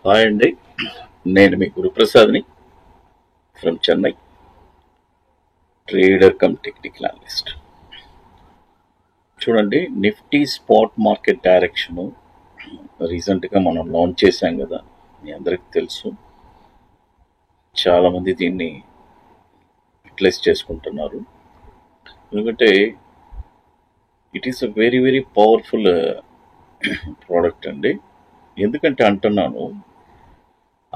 Hi అండి. నేను మీ గురుప్రసాద్ని from Chennai, trader cum technical analyst. చూడండి, నిఫ్టీ స్పాట్ మార్కెట్ డైరెక్షను రీసెంట్గా మనం లాంచ్ చేశాం కదా, మీ అందరికీ తెలుసు. చాలామంది దీన్ని యూటిలైజ్ చేసుకుంటున్నారు. ఎందుకంటే it is a very very powerful product అండి. ఎందుకంటే అంటున్నాను,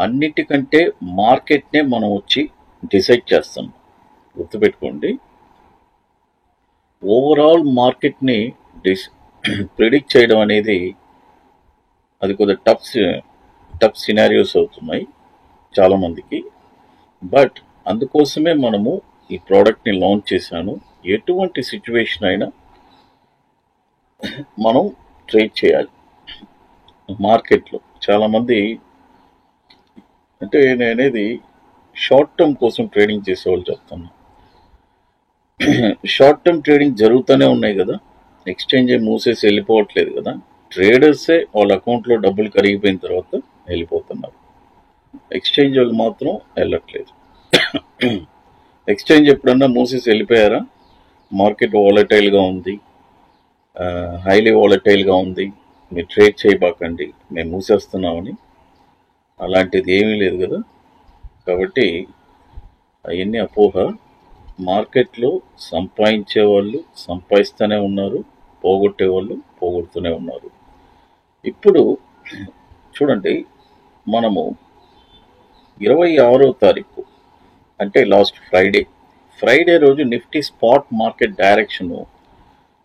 అన్నిటికంటే మార్కెట్నే మనం వచ్చి డిసైడ్ చేస్తాం. గుర్తుపెట్టుకోండి, ఓవరాల్ మార్కెట్ని ప్రిడిక్ట్ చేయడం అనేది అది కొద్దిగా టఫ్ సినారియోస్ అవుతున్నాయి చాలామందికి. బట్ అందుకోసమే మనము ఈ ప్రోడక్ట్ని లాంచ్ చేశాను. ఎటువంటి సిచ్యువేషన్ అయినా మనం ట్రేడ్ చేయాలి మార్కెట్లో. చాలామంది అంటే నేనేది షార్ట్ టర్మ్ కోసం ట్రేడింగ్ చేసేవాళ్ళు చెప్తాను. షార్ట్ టర్మ్ ట్రేడింగ్ జరుగుతూనే ఉన్నాయి కదా, ఎక్స్చేంజ్ మూసేసి వెళ్ళిపోవట్లేదు కదా. ట్రేడర్సే వాళ్ళ అకౌంట్లో డబ్బులు కరిగిపోయిన తర్వాత వెళ్ళిపోతున్నారు. ఎక్స్చేంజ్ వాళ్ళు మాత్రం వెళ్ళట్లేదు. ఎక్స్చేంజ్ ఎప్పుడన్నా మూసేసి వెళ్ళిపోయారా? మార్కెట్ వాలటైల్గా ఉంది, హైలీ వాలటైల్గా ఉంది, మీరు ట్రేడ్ చేయబాకండి, మేము మూసేస్తున్నామని. అలాంటిది ఏమీ లేదు కదా. కాబట్టి అవన్నీ అపోహ. మార్కెట్లో సంపాదించే వాళ్ళు సంపాదిస్తూనే ఉన్నారు, పోగొట్టే వాళ్ళు పోగొడుతూనే ఉన్నారు. ఇప్పుడు చూడండి, మనము 26వ తారీఖు అంటే లాస్ట్ ఫ్రైడే రోజు నిఫ్టీ స్పాట్ మార్కెట్ డైరెక్షను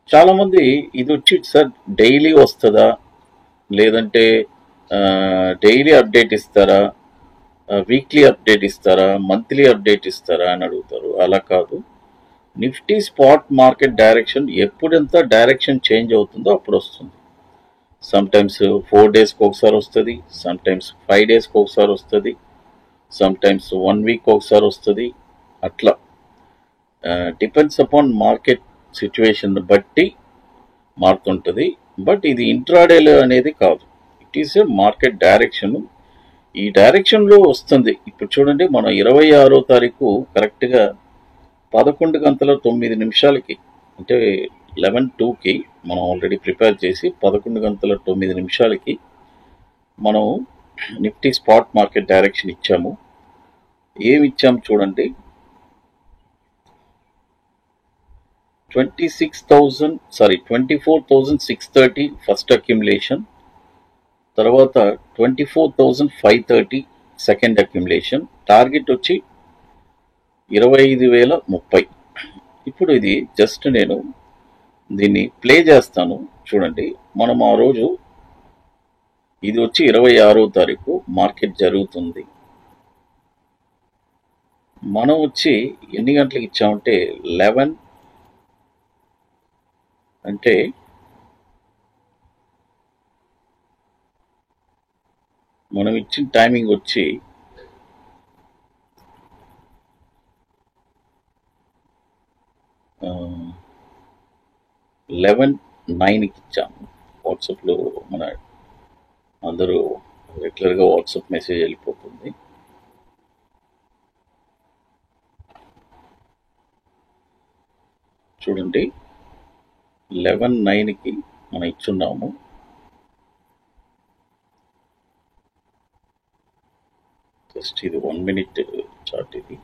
చాలామంది ఇది వచ్చి సార్ డైలీ వస్తుందా, లేదంటే డైలీ అప్డేట్ ఇస్తారా, వీక్లీ అప్డేట్ ఇస్తారా, మంత్లీ అప్డేట్ ఇస్తారా అని అడుగుతారు. అలా కాదు. నిఫ్టీ స్పాట్ మార్కెట్ డైరెక్షన్ ఎప్పుడెంత డైరెక్షన్ చేంజ్ అవుతుందో అప్పుడు వస్తుంది. సమ్టైమ్స్ 4 డేస్కి ఒకసారి వస్తుంది, సమ్టైమ్స్ 5 డేస్కి ఒకసారి వస్తుంది, సమ్టైమ్స్ 1 వీక్ ఒకసారి వస్తుంది. అట్లా డిపెండ్స్ అపాన్ మార్కెట్ సిచ్యువేషన్ బట్టి మారుతుంటుంది. బట్ ఇది ఇంట్రాడేలో అనేది కాదు, it is a market direction. ఈ డైరెక్షన్లో వస్తుంది. ఇప్పుడు చూడండి, మనం 26వ తారీఖు కరెక్ట్గా 11:09 అంటే 11:02కి మనం ఆల్రెడీ ప్రిపేర్ చేసి 11:09 మనం నిఫ్టీ స్పాట్ మార్కెట్ డైరెక్షన్ ఇచ్చాము. ఏమి ఇచ్చాము చూడండి, 24,630 ఫస్ట్ అక్యుములేషన్, తర్వాత 24,530 సెకండ్ అక్యుములేషన్, టార్గెట్ వచ్చి 25,030. ఇప్పుడు ఇది జస్ట్ నేను దీన్ని ప్లే చేస్తాను చూడండి. మనం ఆ రోజు ఇది వచ్చి 26వ తారీఖు మార్కెట్ జరుగుతుంది. మనం వచ్చి ఎన్ని గంటలకు ఇచ్చామంటే 11 అంటే మనం ఇచ్చిన టైమింగ్ వచ్చి 11:09కి ఇచ్చాము. వాట్సాప్లో మన అందరూ రెగ్యులర్గా వాట్సాప్ మెసేజ్ వెళ్ళిపోతుంది. చూడండి, 11:09కి మనం ఇచ్చున్నాము. జస్ట్ ఇది 1 minute చార్ట్. ఇది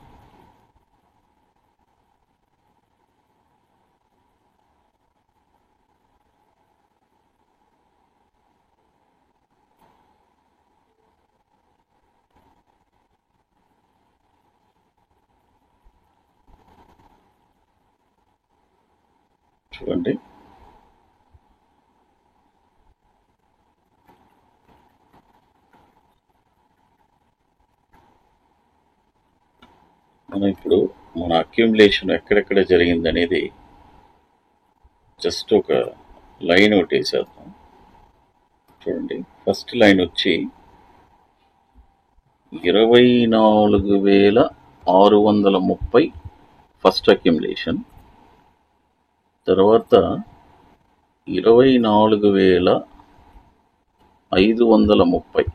చూడండి, మనం ఇప్పుడు మన అక్యుములేషన్ ఎక్కడెక్కడ జరిగింది అనేది జస్ట్ ఒక లైన్ ఒకటి వేసేద్దాం. చూడండి, ఫస్ట్ లైన్ వచ్చి 24,630 ఫస్ట్ అక్యుములేషన్, తర్వాత 24,530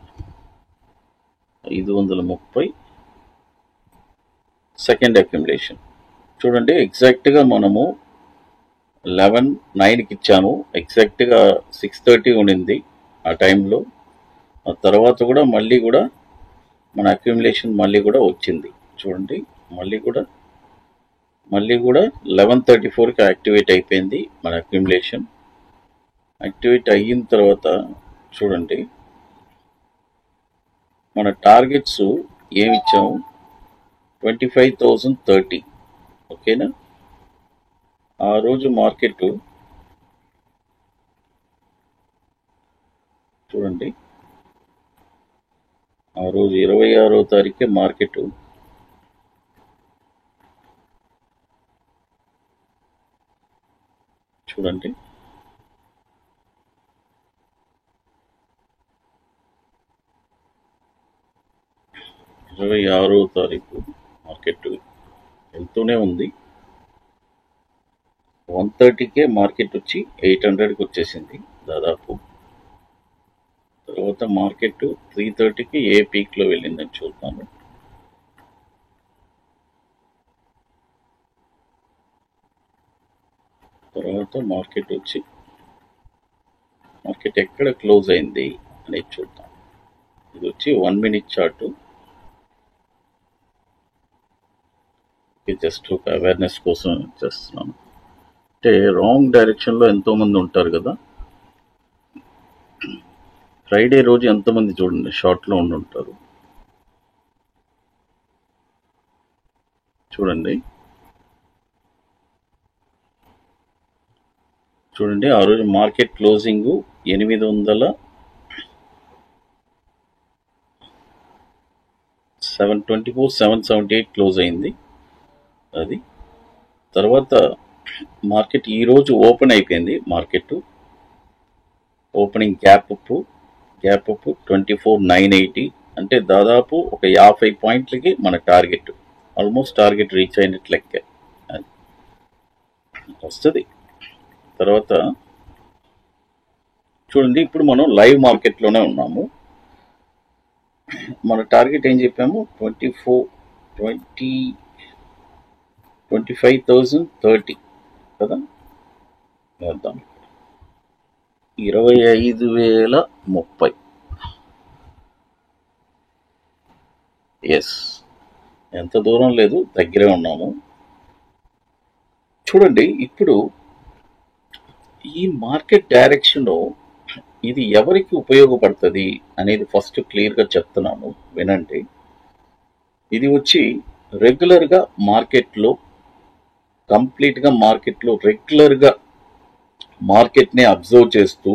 530 సెకండ్ అక్యుములేషన్. చూడండి ఎగ్జాక్ట్గా మనము 9కి ఇచ్చాము, ఎగ్జాక్ట్గా 6:30 ఉండింది ఆ టైంలో. ఆ తర్వాత కూడా మళ్ళీ కూడా మన అక్యుములేషన్ మళ్ళీ కూడా వచ్చింది. చూడండి మళ్ళీ కూడా 11:34కి యాక్టివేట్ అయిపోయింది మన అక్యుములేషన్. యాక్టివేట్ అయిన తర్వాత చూడండి మన టార్గెట్స్ ఏమి ఇచ్చాము, 25,030. ఓకేనా. ఆ రోజు మార్కెట్ చూడండి, ఆ రోజు 26వ తారీఖే మార్కెట్ చూడండి 26వ తారీఖు మార్కెట్ వెళ్తూనే ఉంది. 130కే మార్కెట్ వచ్చి 800కి వచ్చేసింది దాదాపు. తర్వాత మార్కెట్ 330కి ఏ పీక్లో వెళ్ళిందని చూద్దాము. తర్వాత మార్కెట్ ఎక్కడ క్లోజ్ అయింది అనేది చూద్దాం. ఇది వచ్చి 1 minute చార్టు. జస్ట్ ఒక అవేర్నెస్ కోసం చేస్తున్నాను. అంటే రాంగ్ డైరెక్షన్లో ఎంతోమంది ఉంటారు కదా. ఫ్రైడే రోజు ఎంతమంది చూడండి షార్ట్లో ఉంటారు. చూడండి ఆ రోజు మార్కెట్ క్లోజింగ్ 778 క్లోజ్ అయింది అది. తర్వాత మార్కెట్ ఈరోజు ఓపెన్ అయిపోయింది. మార్కెట్ ఓపెనింగ్ గ్యాప్ అప్ 24,980, అంటే దాదాపు ఒక 50 పాయింట్లకి మన టార్గెట్, ఆల్మోస్ట్ టార్గెట్ రీచ్ అయినట్లు లెక్క వస్తుంది. తర్వాత చూడండి ఇప్పుడు మనం లైవ్ మార్కెట్లోనే ఉన్నాము. మన టార్గెట్ ఏం చెప్పాము, 25,030 కదా. వేద్దాం 25,030. ఎస్, ఎంత దూరం లేదు, దగ్గరే ఉన్నాము. చూడండి ఇప్పుడు ఈ మార్కెట్ డైరెక్షన్ ఇది ఎవరికి ఉపయోగపడుతుంది అనేది ఫస్ట్ క్లియర్గా చెప్తున్నాను, వినండి. ఇది వచ్చి రెగ్యులర్గా మార్కెట్లో కంప్లీట్గా మార్కెట్లో రెగ్యులర్గా మార్కెట్ని అబ్జర్వ్ చేస్తూ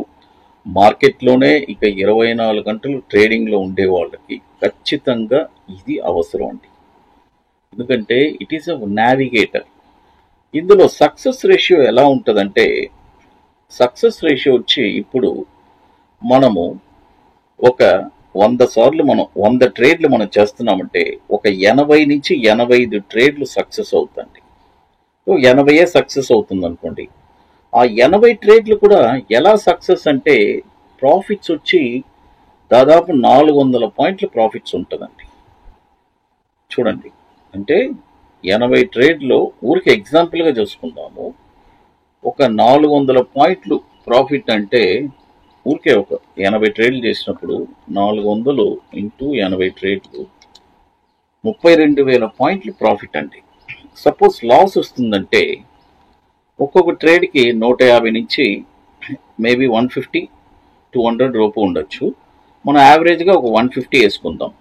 మార్కెట్లోనే ఇక 24 గంటలు ట్రేడింగ్లో ఉండే వాళ్ళకి ఖచ్చితంగా ఇది అవసరం అండి. ఎందుకంటే ఇట్ ఈస్ అ నావిగేటర్. ఇందులో సక్సెస్ రేషియో ఎలా ఉంటుందంటే, సక్సెస్ రేషియో వచ్చి ఇప్పుడు మనము ఒక 100 సార్లు మనం 100 ట్రేడ్లు మనం చేస్తున్నామంటే ఒక 80 నుంచి 85 ట్రేడ్లు సక్సెస్ అవుతుంది. 80 సక్సెస్ అవుతుంది అనుకోండి. ఆ 80 ట్రేడ్లు కూడా ఎలా సక్సెస్ అంటే ప్రాఫిట్స్ వచ్చి దాదాపు 400 పాయింట్ల ప్రాఫిట్స్ ఉంటుందండి. చూడండి అంటే 80 ట్రేడ్లో ఊరికి ఎగ్జాంపుల్గా చూసుకుందాము, ఒక 400 పాయింట్లు ప్రాఫిట్ అంటే ఊరికే ఒక 80 ట్రేడ్లు చేసినప్పుడు 400 ఇంటూ 80 ట్రేడ్లు 32,000 పాయింట్లు ప్రాఫిట్ అండి. సపోజ్ లాస్ వస్తుందంటే ఒక్కొక్క ట్రేడ్కి 150 నుంచి మేబీ 150-200 రూపు ఉండొచ్చు. మనం యావరేజ్గా ఒక 150 వేసుకుందాం.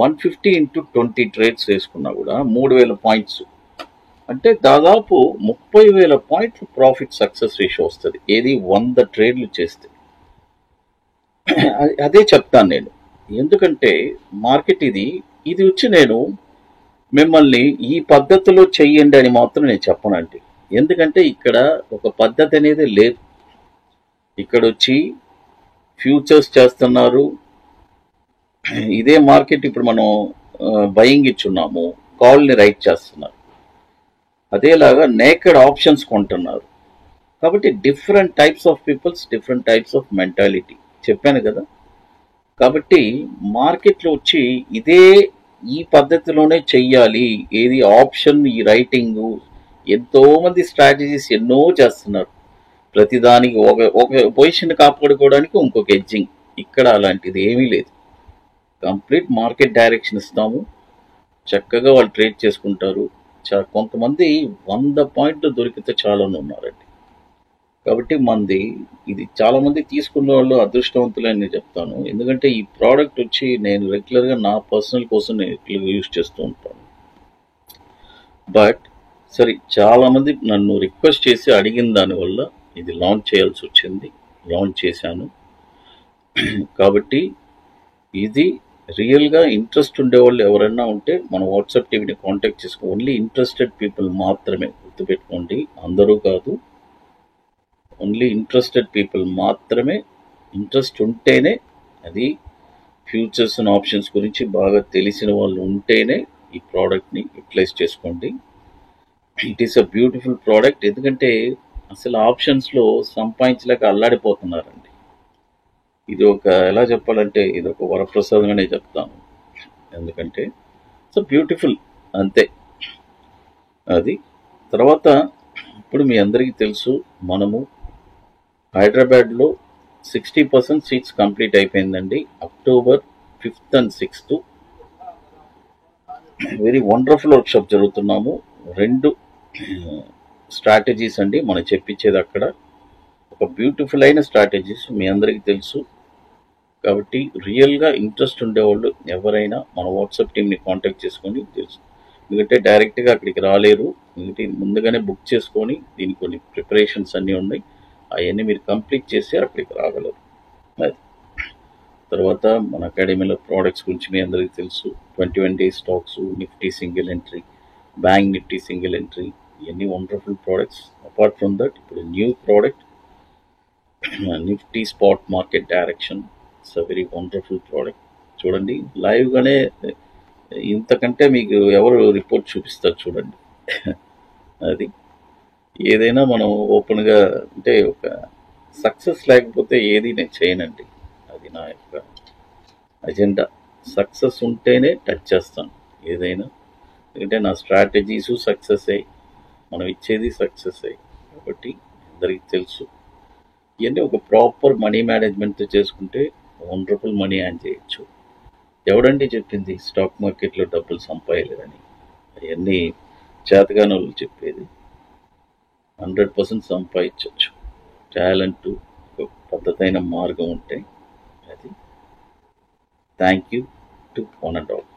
150 ఇంటూ 20 ట్రేడ్స్ వేసుకున్నా కూడా 3,000 పాయింట్స్, అంటే దాదాపు 30,000 పాయింట్లు ప్రాఫిట్ సక్సెస్ రేషియో వస్తుంది. ఏది 100 ట్రేడ్లు చేస్తే. అదే చెప్తాను నేను, ఎందుకంటే మార్కెట్ ఇది వచ్చి నేను మిమ్మల్ని ఈ పద్ధతిలో చెయ్యండి అని మాత్రం నేను చెప్పనండి. ఎందుకంటే ఇక్కడ ఒక పద్ధతి అనేది లేదు. ఇక్కడ వచ్చి ఫ్యూచర్స్ చేస్తున్నారు. ఇదే మార్కెట్ ఇప్పుడు మనం బయింగ్ ఇచ్చున్నాము, కాల్ని రైట్ చేస్తున్నారు. అదేలాగా నేకెడ్ ఆప్షన్స్ కొంటున్నారు. కాబట్టి different types of peoples, different types of mentality చెప్పాను కదా. కాబట్టి మార్కెట్‌లో వచ్చి ఇదే ఈ పద్ధతిలోనే చెయ్యాలి. ఏది ఆప్షన్ ఈ రైటింగు ఎంతోమంది స్ట్రాటజీస్ ఎన్నో చేస్తున్నారు. ప్రతిదానికి ఒక ఒక పొజిషన్ కాపాడుకోవడానికి ఇంకొక ఎడ్జింగ్. ఇక్కడ అలాంటిది ఏమీ లేదు. కంప్లీట్ మార్కెట్ డైరెక్షన్ ఇస్తాము. చక్కగా వాళ్ళు ట్రేడ్ చేసుకుంటారు. కొంతమంది 100 పాయింట్లు దొరికితే చాలని ఉన్నారండి. కాబట్టి మంది ఇది చాలా మంది తీసుకున్న వాళ్ళు అదృష్టవంతులే అని నేను చెప్తాను. ఎందుకంటే ఈ ప్రోడక్ట్ వచ్చి నేను రెగ్యులర్గా నా పర్సనల్ కోసం నేను ఎక్కువగా యూజ్ చేస్తూ ఉంటాను. బట్ సరే చాలా మంది నన్ను రిక్వెస్ట్ చేసి అడిగిన దానివల్ల ఇది లాంచ్ చేయాల్సి వచ్చింది. లాంచ్ చేశాను. కాబట్టి ఇది రియల్గా ఇంట్రెస్ట్ ఉండేవాళ్ళు ఎవరైనా ఉంటే మన వాట్సాప్ టీవీని కాంటాక్ట్ చేసుకో. ఓన్లీ ఇంట్రెస్టెడ్ పీపుల్ మాత్రమే, గుర్తుపెట్టుకోండి. అందరూ కాదు, ఓన్లీ ఇంట్రెస్టెడ్ పీపుల్ మాత్రమే. ఇంట్రెస్ట్ ఉంటేనే, అది ఫ్యూచర్స్ అండ్ ఆప్షన్స్ గురించి బాగా తెలిసిన వాళ్ళు ఉంటేనే ఈ ప్రోడక్ట్ని యూటిలైజ్ చేసుకోండి. It is a beautiful product. ఎందుకంటే అసలు ఆప్షన్స్లో సంపాదించలేక అల్లాడిపోతున్నారండి. ఇది ఒక ఎలా చెప్పాలంటే ఇది ఒక వరప్రసాదం చెప్తాను. ఎందుకంటే సో బ్యూటిఫుల్ అంతే. అది తర్వాత ఇప్పుడు మీ అందరికీ తెలుసు, మనము హైదరాబాద్లో 60% సీట్స్ కంప్లీట్ అయిపోయిందండి. October 5th and 6th very wonderful workshop జరుగుతున్నాము. 2 స్ట్రాటజీస్ అండి మనం చెప్పించేది అక్కడ. ఒక బ్యూటిఫుల్ అయిన స్ట్రాటజీస్ మీ అందరికీ తెలుసు. కాబట్టి రియల్గా ఇంట్రెస్ట్ ఉండేవాళ్ళు ఎవరైనా మన వాట్సాప్ టీమ్ని కాంటాక్ట్ చేసుకొని తెలుసు. ఎందుకంటే డైరెక్ట్గా అక్కడికి రాలేరు. ఎందుకంటే ముందుగానే బుక్ చేసుకొని దీనికి కొన్ని ప్రిపరేషన్స్ అన్నీ ఉన్నాయి. అవన్నీ మీరు కంప్లీట్ చేసి అక్కడికి రాగలరు. అది తర్వాత మన అకాడమీలో ప్రోడక్ట్స్ గురించి మీ అందరికీ తెలుసు. 21 days stocks, Nifty single entry, bank Nifty single entry, ఇవన్నీ wonderful products. Apart from that ఇప్పుడు new product Nifty spot market direction. It's a very wonderful product. చూడండి లైవ్గానే ఇంతకంటే మీకు ఎవరు రిపోర్ట్ చూపిస్తారు చూడండి. అది ఏదైనా మనం ఓపెన్గా అంటే ఒక సక్సెస్ లేకపోతే ఏది నేను చేయనండి. అది నా యొక్క అజెండా. సక్సెస్ ఉంటేనే టచ్ చేస్తాను ఏదైనా. ఎందుకంటే నా స్ట్రాటజీసు సక్సెస్ అయ్యి మనం ఇచ్చేది సక్సెస్ అయ్యి. కాబట్టి అందరికీ తెలుసు. ఇవన్నీ ఒక ప్రాపర్ మనీ మేనేజ్మెంట్తో చేసుకుంటే వండర్ఫుల్ మనీ యాన్ చేయొచ్చు. ఎవడండి చెప్పింది స్టాక్ మార్కెట్లో డబ్బులు సంపాదలేదని? అవన్నీ చేతగాని వాళ్ళు చెప్పేది. 100% సంపాదించవచ్చు. టాలెంట్ ఒక పద్ధతైన మార్గం ఉంటే. అది thank you to one and all.